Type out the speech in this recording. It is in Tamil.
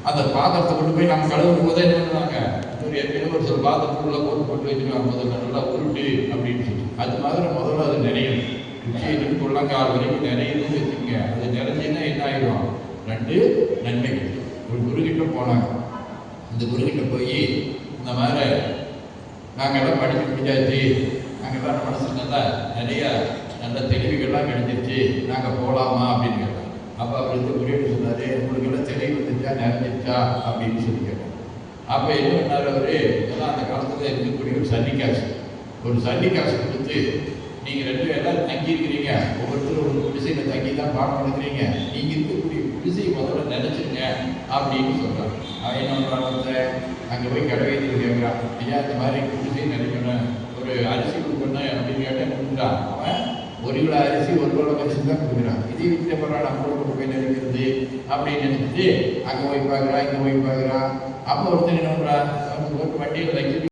அந்த பாத்திரத்தை கொண்டு போய் நம்ம கழுவும் போதே என்ன பண்ணுவாங்க, ஒரு சில பாத்திரத்துக்குள்ள போட்டு வச்சுருவாங்க. முதல்ல நல்லா உருட்டு அப்படின்னு சொல்லி அது மாதிரி முதல்ல அது நிறையும். நிச்சயம் உள்ளங்கால் வரைக்கும் நிறையணும்னு வச்சுக்கோங்க. அது நிறைஞ்சுன்னா என்ன ஆகிடும், 2 நன்மை கிடைக்கும். ஒரு குருகிட்ட போனாங்க. இந்த குருகிட்ட போய் இந்த மாதிரி நாங்கள்லாம் படித்து முடிஞ்சாச்சு, நாங்கள்லாம் மனசுக்கு நல்லா நிறைய நல்ல தெளிவுகள்லாம் கிடைச்சிருச்சு, நாங்கள் போகலாமா அப்படின்னு கேட்டோம். அப்போ அவர் வந்து குருகிட்ட சொன்னார், உங்களுக்கு எல்லாம் தெளிவு வந்துருச்சா நிறைஞ்சிருச்சா அப்படின்னு சொல்லி கேட்டோம். அப்போ என்ன பண்ணார் அவர், இதெல்லாம் அந்த காலத்தில் இருக்கக்கூடிய ஒரு சன்னி காசு கொடுத்து நீங்கள் 2 எல்லாரும் தங்கியிருக்கிறீங்க, ஒவ்வொருத்தரும் ஒரு குடிசையில் தங்கி தான் பாடம் நடக்கிறீங்க, நீங்கள் இருக்கக்கூடிய குடிசையை முதல்ல நினைச்சிருங்க அப்படின்னு சொல்கிறாங்க. அவன் என்ன பண்ணுறாங்க, அங்கே போய் கடைவீதியில் கேட்குறான், ஐயா இந்த மாதிரி குடிசை நினைக்கணும், ஒரு அரிசி கொடுக்கணும் அப்படின்னு கேட்டால் கொடுக்குறான். அவன் 1 கிலோ அரிசி 1 கிலோ அரிசி தான் கொடுக்குறான். இதே வீட்டில் பரவாயில்ல நம்மளோட கொண்டு போய் நினைக்கிறது அப்படின்னு நினைச்சிட்டு அங்கே போய் பார்க்குறான், இங்கே போய் பார்க்குறான். அப்போ ஒருத்தர் என்ன பண்ணுறான், அவனுக்கு ஒரு வண்டியில் வைக்க